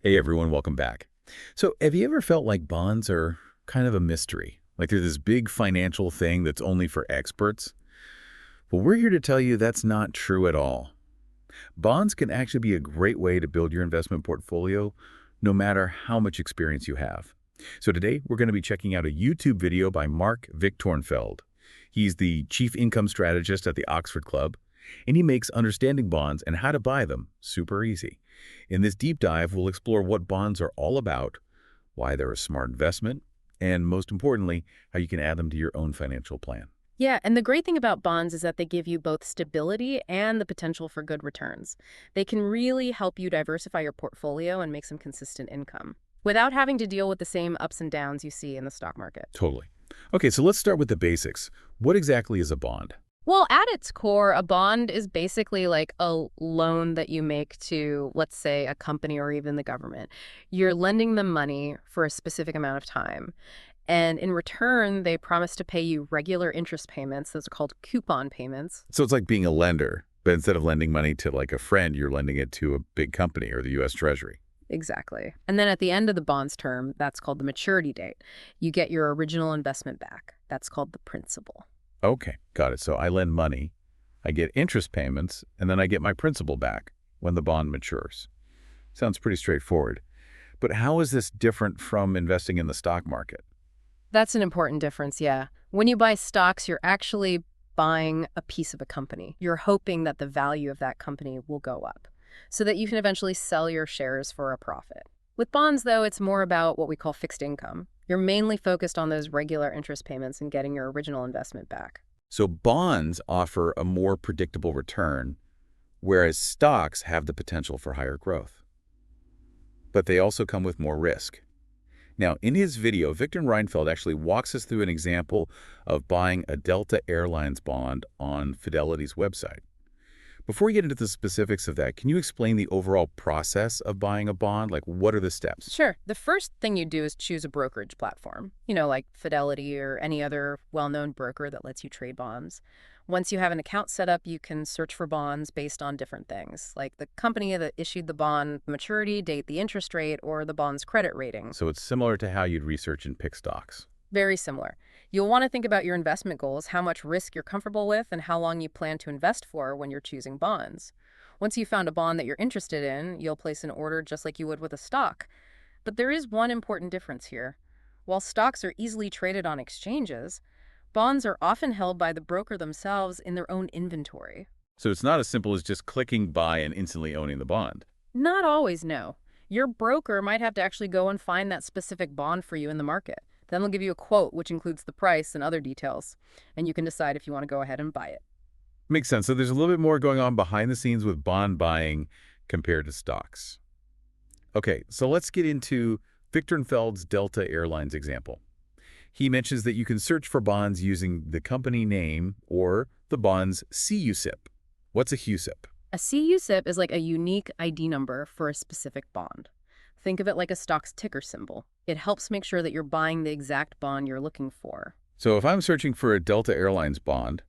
Hey everyone, welcome back. So, have you ever felt like bonds are kind of a mystery? Like they're this big financial thing that's only for experts? Well, we're here to tell you that's not true at all. Bonds can actually be a great way to build your investment portfolio, no matter how much experience you have. So today, we're going to be checking out a YouTube video by Mark Victnfeld. He's the chief income strategist at the Oxford Club, and he makes understanding bonds and how to buy them super easy. In this deep dive, we'll explore what bonds are all about, why they're a smart investment, and most importantly, how you can add them to your own financial plan. Yeah, and the great thing about bonds is that they give you both stability and the potential for good returns. They can really help you diversify your portfolio and make some consistent income without having to deal with the same ups and downs you see in the stock market. Totally. Okay, so let's start with the basics. What exactly is a bond? Well, at its core, a bond is basically like a loan that you make to, let's say, a company or even the government. You're lending them money for a specific amount of time. And in return, they promise to pay you regular interest payments. Those are called coupon payments. So it's like being a lender, but instead of lending money to like a friend, you're lending it to a big company or the U.S. Treasury. Exactly. And then at the end of the bond's term, that's called the maturity date. You get your original investment back. That's called the principal. Okay, got it. So I lend money, I get interest payments, and then I get my principal back when the bond matures. Sounds pretty straightforward. But how is this different from investing in the stock market? That's an important difference, yeah. When you buy stocks, you're actually buying a piece of a company. You're hoping that the value of that company will go up so that you can eventually sell your shares for a profit. With bonds, though, it's more about what we call fixed income. You're mainly focused on those regular interest payments and getting your original investment back. So bonds offer a more predictable return, whereas stocks have the potential for higher growth. But they also come with more risk. Now, in his video, Victor Reinfeldt actually walks us through an example of buying a Delta Airlines bond on Fidelity's website. Before we get into the specifics of that, can you explain the overall process of buying a bond? Like, what are the steps? Sure. The first thing you do is choose a brokerage platform, like Fidelity or any other well-known broker that lets you trade bonds. Once you have an account set up, you can search for bonds based on different things, like the company that issued the bond, the maturity date, the interest rate, or the bond's credit rating. So it's similar to how you'd research and pick stocks. Very similar. You'll want to think about your investment goals, how much risk you're comfortable with, and how long you plan to invest for when you're choosing bonds. Once you've found a bond that you're interested in, you'll place an order just like you would with a stock. But there is one important difference here. While stocks are easily traded on exchanges, bonds are often held by the broker themselves in their own inventory. So it's not as simple as just clicking buy and instantly owning the bond. Not always, no. Your broker might have to actually go and find that specific bond for you in the market. Then they'll give you a quote, which includes the price and other details, and you can decide if you want to go ahead and buy it. Makes sense. So there's a little bit more going on behind the scenes with bond buying compared to stocks. Okay, so let's get into Victor Feld's Delta Airlines example. He mentions that you can search for bonds using the company name or the bond's CUSIP. What's a CUSIP? A CUSIP is like a unique ID number for a specific bond. Think of it like a stock's ticker symbol. It helps make sure that you're buying the exact bond you're looking for. So if I'm searching for a Delta Airlines bond,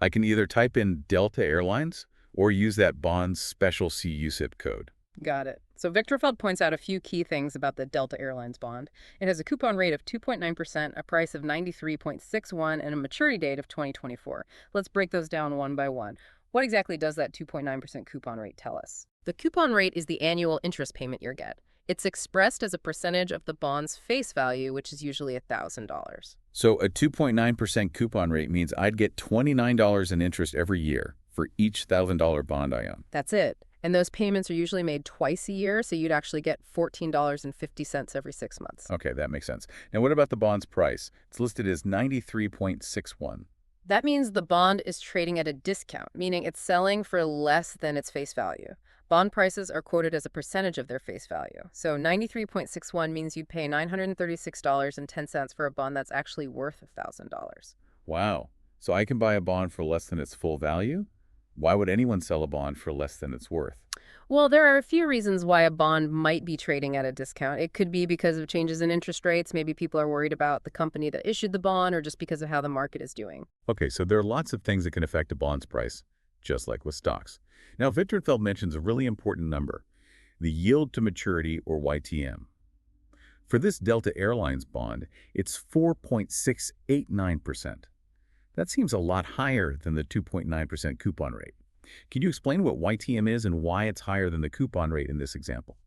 I can either type in Delta Airlines or use that bond's special CUSIP code. Got it. So Victorfeld points out a few key things about the Delta Airlines bond. It has a coupon rate of 2.9%, a price of 93.61, and a maturity date of 2024. Let's break those down one by one. What exactly does that 2.9% coupon rate tell us? The coupon rate is the annual interest payment you get. It's expressed as a percentage of the bond's face value, which is usually $1,000. So a 2.9% coupon rate means I'd get $29 in interest every year for each $1,000 bond I own. That's it. And those payments are usually made twice a year, so you'd actually get $14.50 every 6 months. Okay, that makes sense. Now what about the bond's price? It's listed as 93.61. That means the bond is trading at a discount, meaning it's selling for less than its face value. Bond prices are quoted as a percentage of their face value. So 93.61 means you'd pay $936.10 for a bond that's actually worth $1,000. Wow. So I can buy a bond for less than its full value? Why would anyone sell a bond for less than it's worth? Well, there are a few reasons why a bond might be trading at a discount. It could be because of changes in interest rates. Maybe people are worried about the company that issued the bond, or just because of how the market is doing. Okay, so there are lots of things that can affect a bond's price, just like with stocks. Now, Victor Feld mentions a really important number. the yield to maturity, or YTM. For this Delta Airlines bond, it's 4.689%. That seems a lot higher than the 2.9% coupon rate. Can you explain what YTM is and why it's higher than the coupon rate in this example?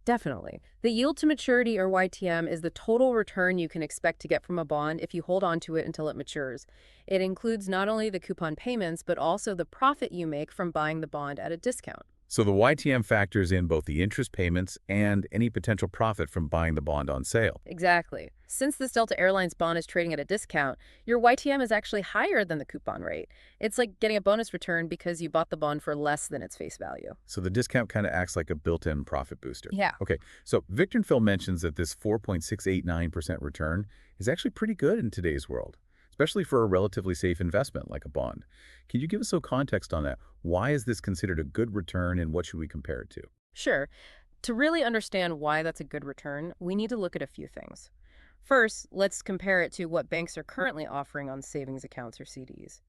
Definitely. The yield to maturity, or YTM, is the total return you can expect to get from a bond if you hold on to it until it matures. It includes not only the coupon payments, but also the profit you make from buying the bond at a discount. So the YTM factors in both the interest payments and any potential profit from buying the bond on sale. Exactly. Since this Delta Airlines bond is trading at a discount, your YTM is actually higher than the coupon rate. It's like getting a bonus return because you bought the bond for less than its face value. So the discount kind of acts like a built-in profit booster. Yeah. Okay, so Victnfeld mentions that this 4.689% return is actually pretty good in today's world, especially for a relatively safe investment like a bond. Can you give us some context on that? Why is this considered a good return and what should we compare it to? Sure. To really understand why that's a good return, we need to look at a few things. First, let's compare it to what banks are currently offering on savings accounts or CDs.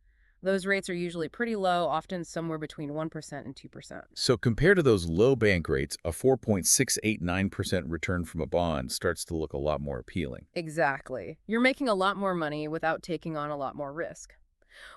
Those rates are usually pretty low, often somewhere between 1% and 2%. So compared to those low bank rates, a 4.689% return from a bond starts to look a lot more appealing. Exactly. You're making a lot more money without taking on a lot more risk.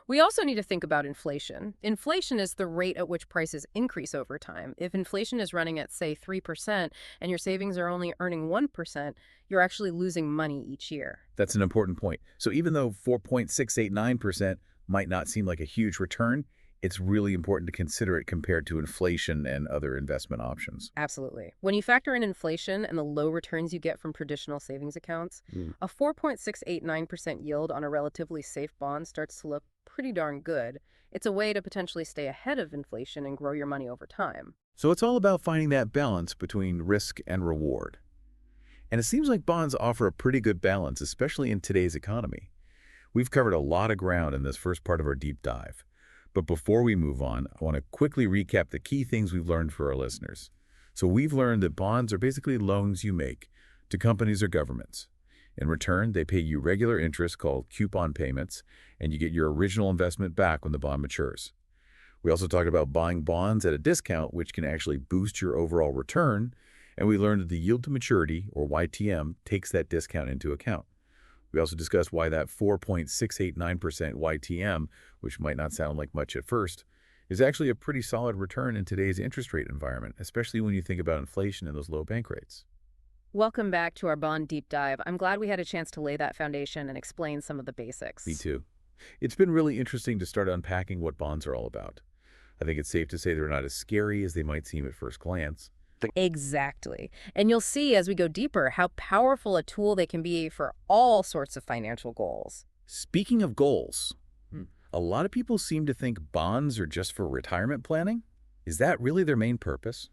We also need to think about inflation. Inflation is the rate at which prices increase over time. If inflation is running at, say, 3% and your savings are only earning 1%, you're actually losing money each year. That's an important point. So even though 4.689% might not seem like a huge return, it's really important to consider it compared to inflation and other investment options. Absolutely. When you factor in inflation and the low returns you get from traditional savings accounts, a 4.689% yield on a relatively safe bond starts to look pretty darn good. It's a way to potentially stay ahead of inflation and grow your money over time. So it's all about finding that balance between risk and reward. And it seems like bonds offer a pretty good balance, especially in today's economy. We've covered a lot of ground in this first part of our deep dive. But before we move on, I want to quickly recap the key things we've learned for our listeners. So we've learned that bonds are basically loans you make to companies or governments. In return, they pay you regular interest called coupon payments, and you get your original investment back when the bond matures. We also talked about buying bonds at a discount, which can actually boost your overall return, and we learned that the yield to maturity, or YTM, takes that discount into account. We also discussed why that 4.689% YTM, which might not sound like much at first, is actually a pretty solid return in today's interest rate environment, especially when you think about inflation and those low bank rates. Welcome back to our bond deep dive. I'm glad we had a chance to lay that foundation and explain some of the basics. Me too. It's been really interesting to start unpacking what bonds are all about. I think it's safe to say they're not as scary as they might seem at first glance. Exactly. And you'll see as we go deeper how powerful a tool they can be for all sorts of financial goals. Speaking of goals, a lot of people seem to think bonds are just for retirement planning. Is that really their main purpose?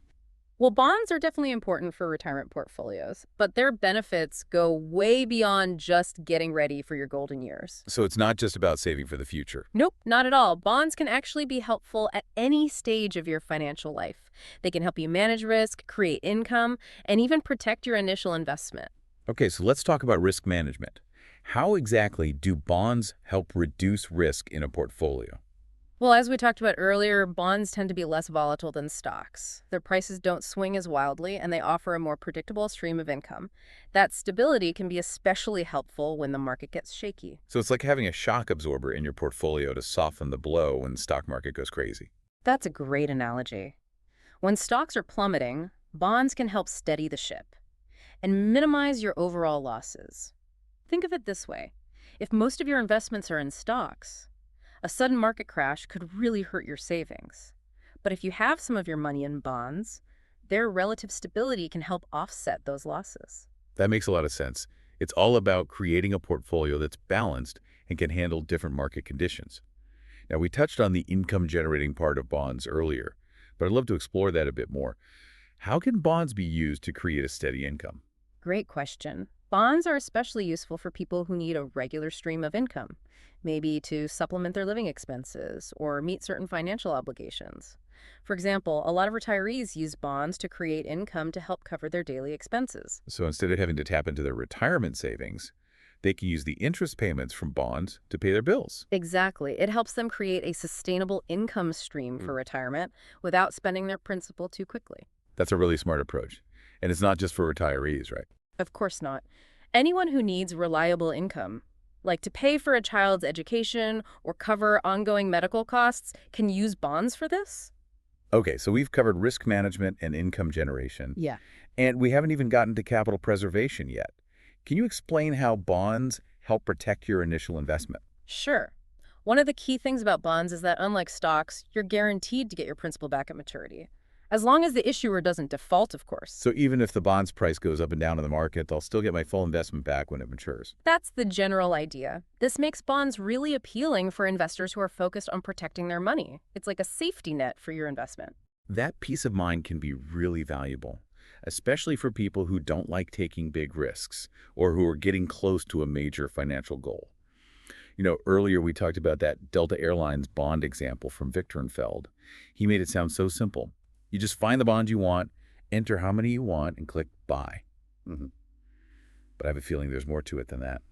Well, bonds are definitely important for retirement portfolios, but their benefits go way beyond just getting ready for your golden years. So it's not just about saving for the future. Nope, not at all. Bonds can actually be helpful at any stage of your financial life. They can help you manage risk, create income, and even protect your initial investment. Okay, so let's talk about risk management. How exactly do bonds help reduce risk in a portfolio? Well, as we talked about earlier, bonds tend to be less volatile than stocks. Their prices don't swing as wildly, and they offer a more predictable stream of income. That stability can be especially helpful when the market gets shaky. So it's like having a shock absorber in your portfolio to soften the blow when the stock market goes crazy. That's a great analogy. When stocks are plummeting, bonds can help steady the ship and minimize your overall losses. Think of it this way. If most of your investments are in stocks, a sudden market crash could really hurt your savings. But if you have some of your money in bonds, their relative stability can help offset those losses. That makes a lot of sense. It's all about creating a portfolio that's balanced and can handle different market conditions. Now, we touched on the income-generating part of bonds earlier, but I'd love to explore that a bit more. How can bonds be used to create a steady income? Great question. Bonds are especially useful for people who need a regular stream of income, maybe to supplement their living expenses or meet certain financial obligations. For example, a lot of retirees use bonds to create income to help cover their daily expenses. So instead of having to tap into their retirement savings, they can use the interest payments from bonds to pay their bills. Exactly. It helps them create a sustainable income stream for retirement without spending their principal too quickly. That's a really smart approach. And it's not just for retirees, right? Of course not. Anyone who needs reliable income, like to pay for a child's education or cover ongoing medical costs, can use bonds for this? Okay, so we've covered risk management and income generation, Yeah. and we haven't even gotten to capital preservation yet. Can you explain how bonds help protect your initial investment? Sure. One of the key things about bonds is that unlike stocks, you're guaranteed to get your principal back at maturity. As long as the issuer doesn't default, of course. So even if the bond's price goes up and down in the market, I'll still get my full investment back when it matures. That's the general idea. This makes bonds really appealing for investors who are focused on protecting their money. It's like a safety net for your investment. That peace of mind can be really valuable, especially for people who don't like taking big risks or who are getting close to a major financial goal. Earlier we talked about that Delta Airlines bond example from Victnfeld. He made it sound so simple. You just find the bond you want, enter how many you want, and click buy. hmm But I have a feeling there's more to it than that.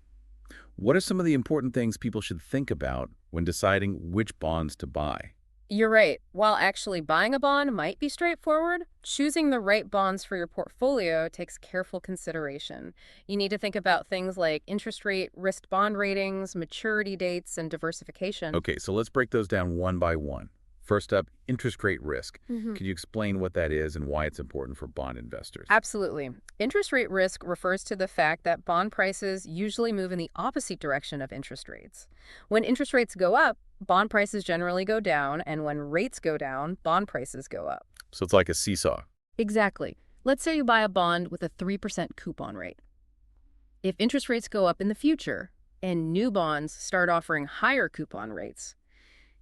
What are some of the important things people should think about when deciding which bonds to buy? You're right. While actually buying a bond might be straightforward, choosing the right bonds for your portfolio takes careful consideration. You need to think about things like interest rate, risk bond ratings, maturity dates, and diversification. Okay, so let's break those down one by one. First up, interest rate risk. Mhm. Can you explain what that is and why it's important for bond investors? Absolutely. Interest rate risk refers to the fact that bond prices usually move in the opposite direction of interest rates. When interest rates go up, bond prices generally go down, and when rates go down, bond prices go up. So it's like a seesaw. Exactly. Let's say you buy a bond with a 3% coupon rate. If interest rates go up in the future and new bonds start offering higher coupon rates,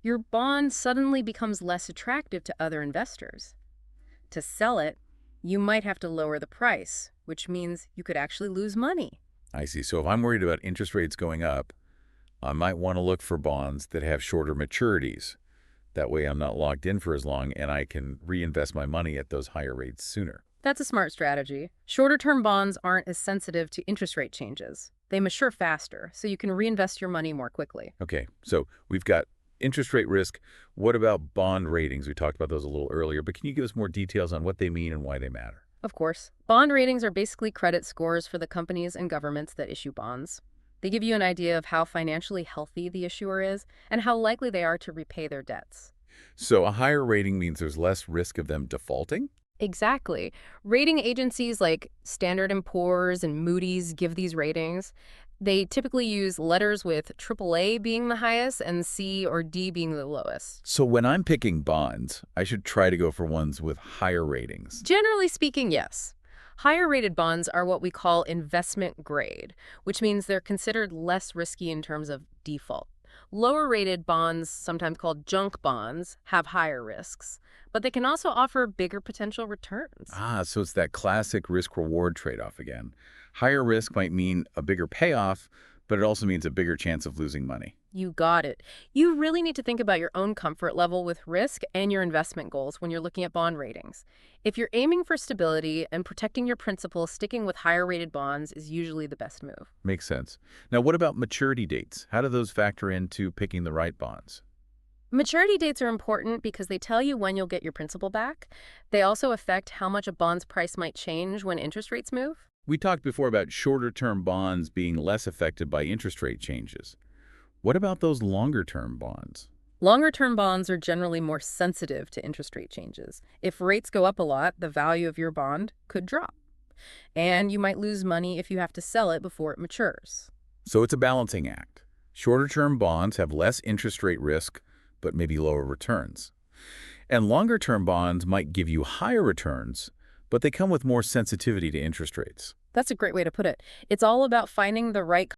your bond suddenly becomes less attractive to other investors. To sell it, you might have to lower the price, which means you could actually lose money. I see. So if I'm worried about interest rates going up, I might want to look for bonds that have shorter maturities. That way I'm not locked in for as long and I can reinvest my money at those higher rates sooner. That's a smart strategy. Shorter-term bonds aren't as sensitive to interest rate changes. They mature faster, so you can reinvest your money more quickly. Okay, so we've got interest rate risk. What about bond ratings? We talked about those a little earlier, but can you give us more details on what they mean and why they matter? Of course, bond ratings are basically credit scores for the companies and governments that issue bonds. They give you an idea of how financially healthy the issuer is and how likely they are to repay their debts. So a higher rating means there's less risk of them defaulting? Exactly. Rating agencies like Standard & Poor's and Moody's give these ratings. They typically use letters with AAA being the highest and C or D being the lowest. So when I'm picking bonds, I should try to go for ones with higher ratings. Generally speaking, yes. Higher rated bonds are what we call investment grade, which means they're considered less risky in terms of default. Lower rated bonds, sometimes called junk bonds, have higher risks, but they can also offer bigger potential returns. Ah, so it's that classic risk-reward trade-off again. Higher risk might mean a bigger payoff, but it also means a bigger chance of losing money. You got it. You really need to think about your own comfort level with risk and your investment goals when you're looking at bond ratings. If you're aiming for stability and protecting your principal, sticking with higher rated bonds is usually the best move. Makes sense. Now, what about maturity dates? How do those factor into picking the right bonds? Maturity dates are important because they tell you when you'll get your principal back. They also affect how much a bond's price might change when interest rates move. We talked before about shorter-term bonds being less affected by interest rate changes. What about those longer-term bonds? Longer-term bonds are generally more sensitive to interest rate changes. If rates go up a lot, the value of your bond could drop. And you might lose money if you have to sell it before it matures. So it's a balancing act. Shorter-term bonds have less interest rate risk, but maybe lower returns. And longer-term bonds might give you higher returns, but they come with more sensitivity to interest rates. That's a great way to put it. It's all about finding the right